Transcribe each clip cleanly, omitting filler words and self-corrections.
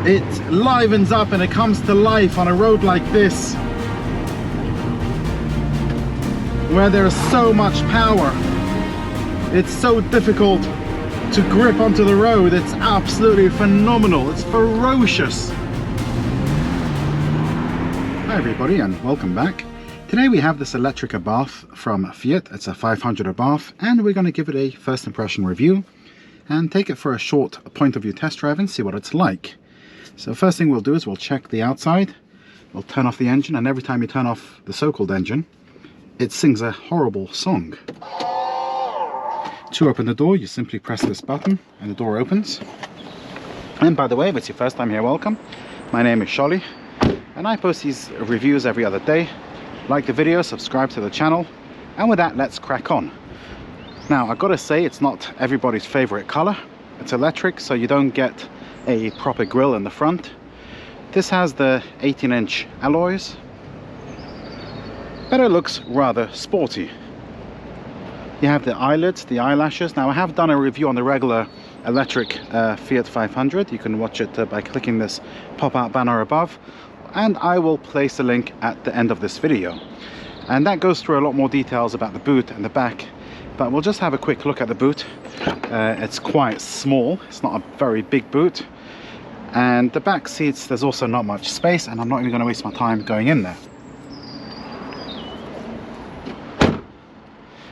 It livens up and it comes to life on a road like this, where there's so much power. It's so difficult to grip onto the road. It's absolutely phenomenal. It's ferocious. Hi everybody and welcome back. Today we have this Electric ABARTH from Fiat. It's a 500 ABARTH and we're going to give it a first impression review and take it for a short point of view test drive and see what it's like. So first thing we'll do is we'll check the outside. We'll turn off the engine, and every time you turn off the so-called engine, it sings a horrible song. To open the door, you simply press this button and the door opens. And by the way, if it's your first time here, welcome. My name is Sholly and I post these reviews every other day. Like the video, subscribe to the channel, and with that, let's crack on. Now, I've got to say, it's not everybody's favorite color. It's electric, so you don't get a proper grille in the front. This has the 18-inch alloys, but it looks rather sporty. You have the eyelids, the eyelashes. Now, I have done a review on the regular electric Fiat 500. You can watch it by clicking this pop-out banner above, and I will place a link at the end of this video. And that goes through a lot more details about the boot and the back, but we'll just have a quick look at the boot. It's quite small. It's not a very big boot. And the back seats, there's also not much space, and I'm not even going to waste my time going in there.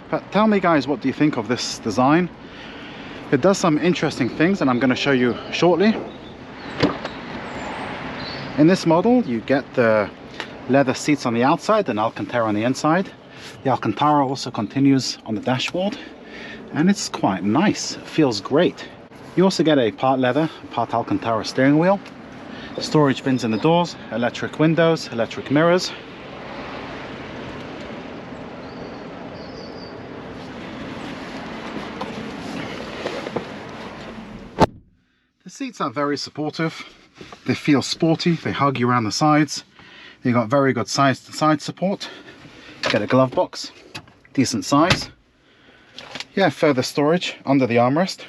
But tell me guys, what do you think of this design? It does some interesting things and I'm going to show you shortly. In this model you get the leather seats on the outside and Alcantara on the inside. The Alcantara also continues on the dashboard and it's quite nice. It feels great. You also get a part leather, part Alcantara steering wheel, storage bins in the doors, electric windows, electric mirrors. The seats are very supportive. They feel sporty. They hug you around the sides. You've got very good side support. You get a glove box, decent size. You have further storage under the armrest.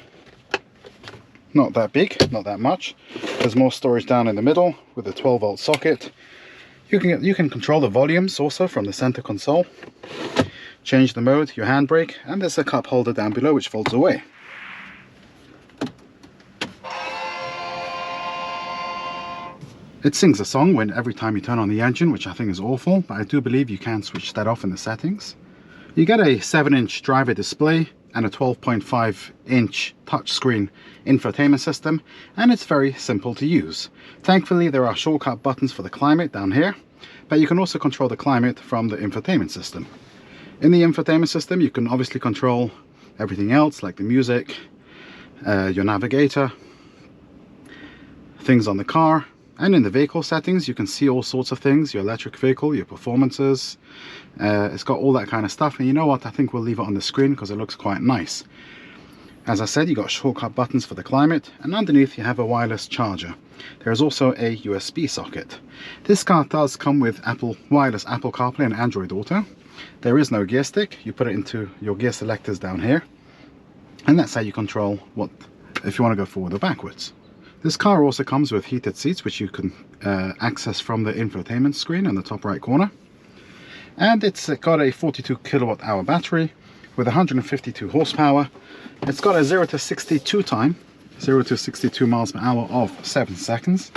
Not that big, not that much. There's more storage down in the middle with a 12-volt socket. You can control the volumes also from the center console. Change the mode, your handbrake, and there's a cup holder down below which folds away. It sings a song every time you turn on the engine, which I think is awful, but I do believe you can switch that off in the settings. You get a 7-inch driver display and a 12.5-inch touchscreen infotainment system, and it's very simple to use. Thankfully, there are shortcut buttons for the climate down here, but you can also control the climate from the infotainment system. In the infotainment system, you can obviously control everything else, like the music, your navigator, things on the car. And in the vehicle settings, you can see all sorts of things, your electric vehicle, your performances. It's got all that kind of stuff. And you know what? I think we'll leave it on the screen because it looks quite nice. As I said, you got shortcut buttons for the climate, and underneath you have a wireless charger. There is also a USB socket. This car does come with wireless Apple CarPlay and Android Auto. There is no gear stick. You put it into your gear selectors down here. And that's how you control if you want to go forward or backwards. This car also comes with heated seats, which you can access from the infotainment screen in the top right corner. And it's got a 42 kilowatt hour battery with 152 horsepower. It's got a 0 to 62 time, 0 to 62 miles per hour of 7 seconds,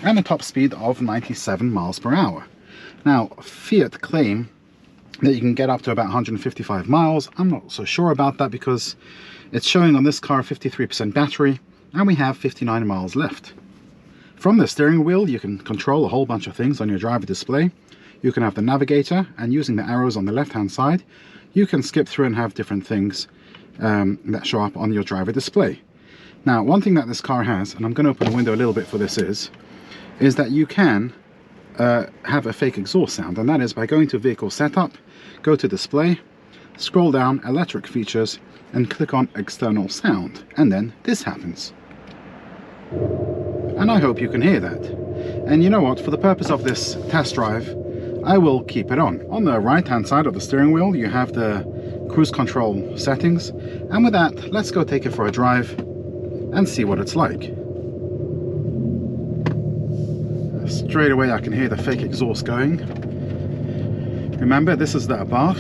and a top speed of 97 miles per hour. Now, Fiat claim that you can get up to about 155 miles. I'm not so sure about that because it's showing on this car 53% battery, and we have 59 miles left. From the steering wheel, you can control a whole bunch of things on your driver display. You can have the navigator, and using the arrows on the left-hand side, you can skip through and have different things that show up on your driver display. Now, one thing that this car has, and I'm going to open the window a little bit for this, is that you can have a fake exhaust sound, and that is by going to Vehicle Setup, go to Display, scroll down Electric Features, and click on External Sound, and then this happens. And I hope you can hear that. And you know what, for the purpose of this test drive, I will keep it on. On the right hand side of the steering wheel, you have the cruise control settings, and with that, let's go take it for a drive and see what it's like. straight away I can hear the fake exhaust going. Remember, this is the Abarth,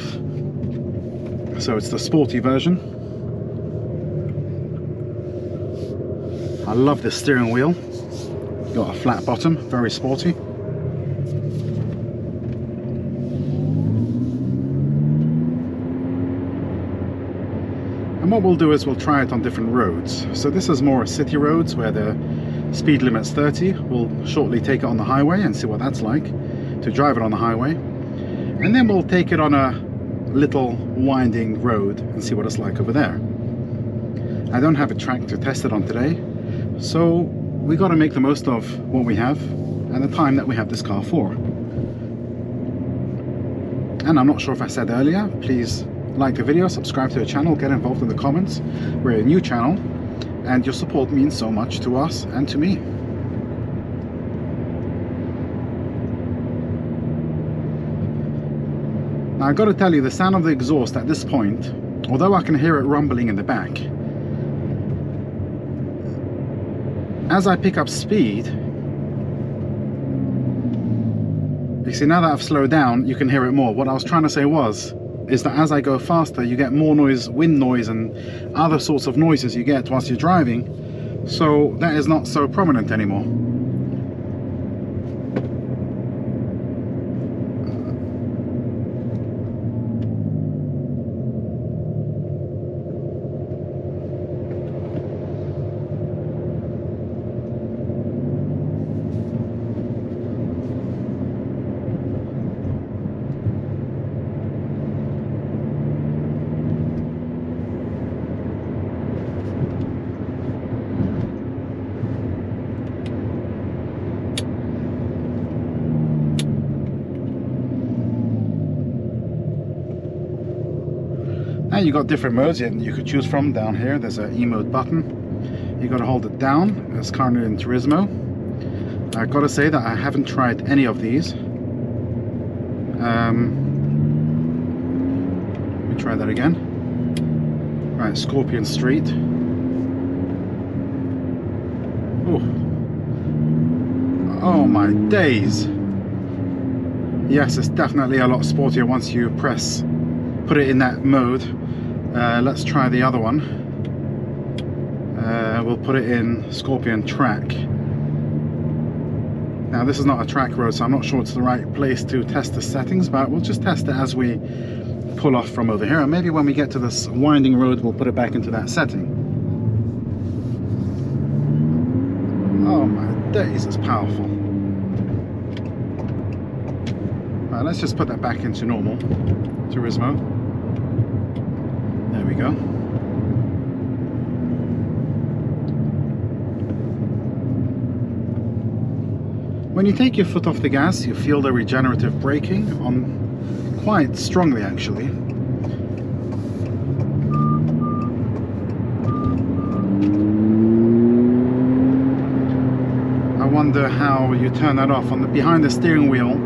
so it's the sporty version. I love this steering wheel. Got a flat bottom, very sporty. And what we'll do is we'll try it on different roads. So this is more city roads where the speed limit's 30. We'll shortly take it on the highway and see what that's like to drive it on the highway. And then we'll take it on a little winding road and see what it's like over there. I don't have a track to test it on today, so we got to make the most of what we have and the time that we have this car for. And I'm not sure if I said earlier, please like the video, subscribe to the channel, get involved in the comments. We're a new channel and your support means so much to us and to me. Now I've got to tell you, the sound of the exhaust at this point, although I can hear it rumbling in the back, as I pick up speed, you see now that I've slowed down, you can hear it more. What I was trying to say is that as I go faster, you get more noise, wind noise and other sorts of noises you get whilst you're driving, so that is not so prominent anymore. Now you've got different modes you could choose from. Down here there's an E-mode button. You've got to hold it down. It's currently in Turismo. I've got to say that I haven't tried any of these. Let me try that again. Right, Scorpion Street. Oh my days. Yes, it's definitely a lot sportier once you put it in that mode. Let's try the other one. We'll put it in Scorpion Track. Now this is not a track road, so I'm not sure it's the right place to test the settings, but we'll just test it as we pull off from over here, and maybe when we get to this winding road we'll put it back into that setting. Oh my days, it's powerful. Right, let's just put that back into normal Turismo. There we go. When you take your foot off the gas, you feel the regenerative braking on quite strongly actually. I wonder how you turn that off. Behind the steering wheel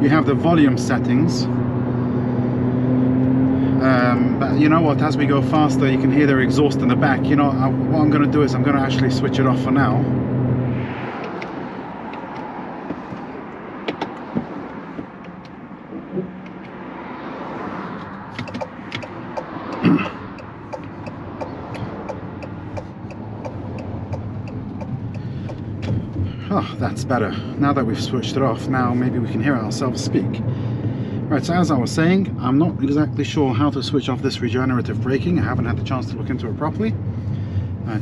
you have the volume settings. But you know what, as we go faster you can hear their exhaust in the back. You know, what I'm going to do is I'm going to actually switch it off for now. Oh, that's better. Now that we've switched it off, now maybe we can hear ourselves speak. Right, so as I was saying, I'm not exactly sure how to switch off this regenerative braking. I haven't had the chance to look into it properly.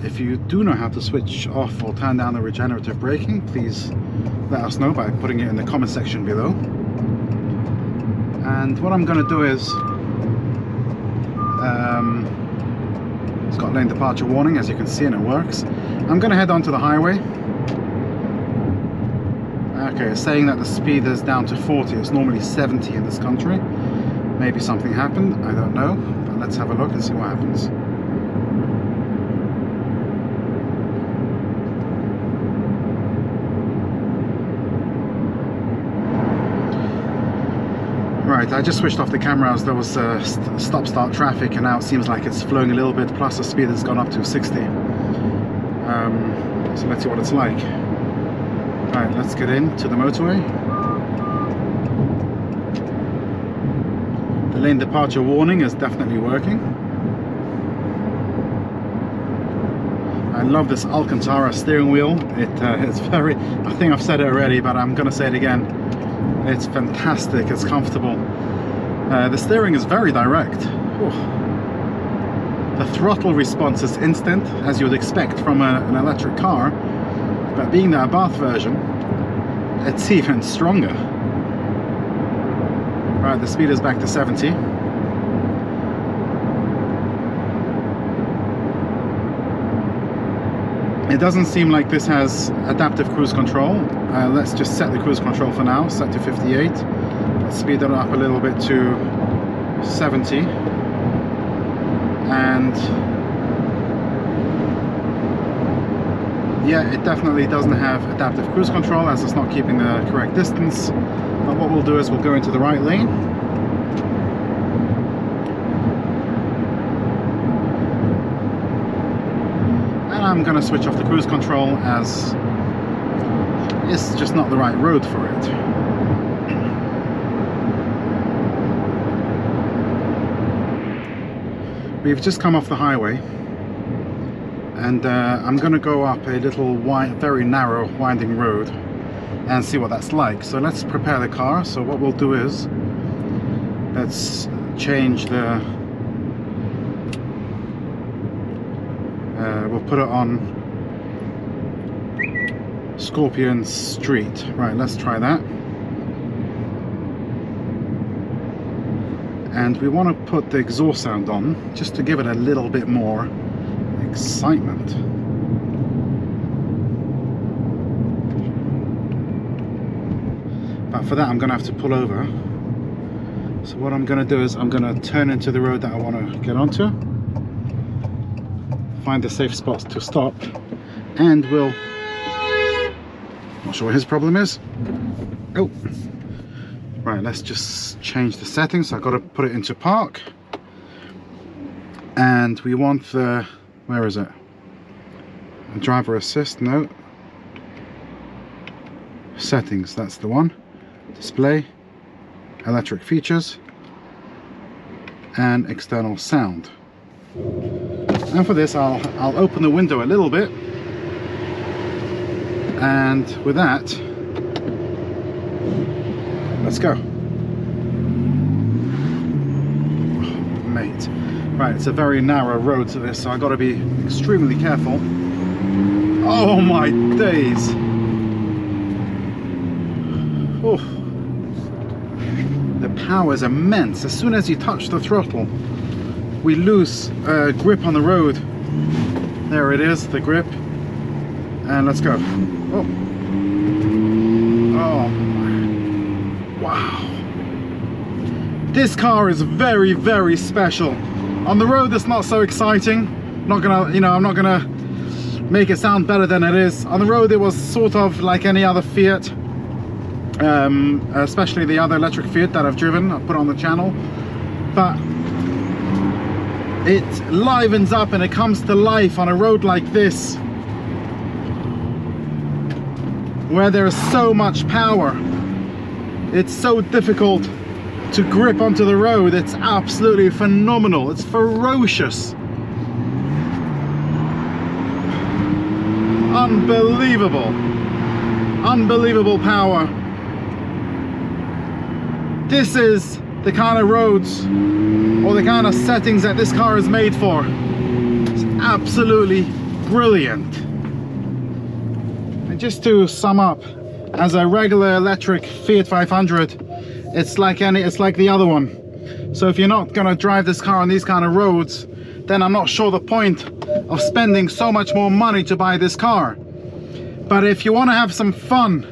If you do know how to switch off or turn down the regenerative braking, please let us know by putting it in the comment section below. And what I'm going to do is, it's got lane departure warning, as you can see, and it works. I'm going to head onto the highway. Okay, it's saying that the speed is down to 40. It's normally 70 in this country. Maybe something happened, I don't know, but let's have a look and see what happens. Right, I just switched off the camera as there was stop-start traffic, and now it seems like it's flowing a little bit, plus the speed has gone up to 60. So let's see what it's like. Right, let's get into the motorway. The lane departure warning is definitely working. I love this Alcantara steering wheel. It's very, I think I've said it already, but I'm gonna say it again. It's fantastic, it's comfortable. The steering is very direct. Ooh. The throttle response is instant, as you would expect from an electric car, but being the Abarth version, it's even stronger. Right, the speed is back to 70. It doesn't seem like this has adaptive cruise control. Let's just set the cruise control for now, set to 58. Let's speed it up a little bit to 70. And yeah, it definitely doesn't have adaptive cruise control, as it's not keeping the correct distance. But what we'll do is we'll go into the right lane. And I'm gonna switch off the cruise control, as it's just not the right road for it. We've just come off the highway, and I'm gonna go up a little very narrow winding road and see what that's like. So let's prepare the car. So what we'll do is let's change the we'll put it on Scorpion Street. Right, let's try that. And we want to put the exhaust sound on, just to give it a little bit more excitement. But for that I'm going to have to pull over. So what I'm going to do is I'm going to turn into the road that I want to get onto, find the safe spots to stop, and we'll... Not sure what his problem is. Oh. Right, let's just change the settings. I've got to put it into park. And we want the... Where is it? Driver assist, no. Settings, that's the one. Display, electric features, and external sound. And for this I'll open the window a little bit, and with that, let's go. Oh, mate. Right, it's a very narrow road to this, so I've got to be extremely careful. Oh my days. Oh. The power is immense. As soon as you touch the throttle, we lose grip on the road. There it is, the grip. And let's go. Oh. Oh. Wow. This car is very, very special. On the road it's not so exciting. Not gonna, you know, I'm not gonna make it sound better than it is. On the road it was sort of like any other Fiat. Especially the other electric Fiat that I've driven, I've put on the channel, but it livens up and it comes to life on a road like this, where there's so much power. It's so difficult to grip onto the road. It's absolutely phenomenal. It's ferocious. Unbelievable. Unbelievable power. This is the kind of roads or the kind of settings that this car is made for. It's absolutely brilliant. And just to sum up, as a regular electric Fiat 500, it's like the other one. So if you're not gonna drive this car on these kind of roads, then I'm not sure the point of spending so much more money to buy this car. But if you want to have some fun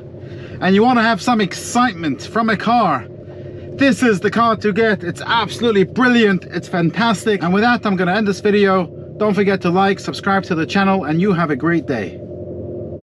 and you want to have some excitement from a car, this is the car to get. It's absolutely brilliant. It's fantastic. And with that, I'm going to end this video. Don't forget to like, subscribe to the channel, and you have a great day.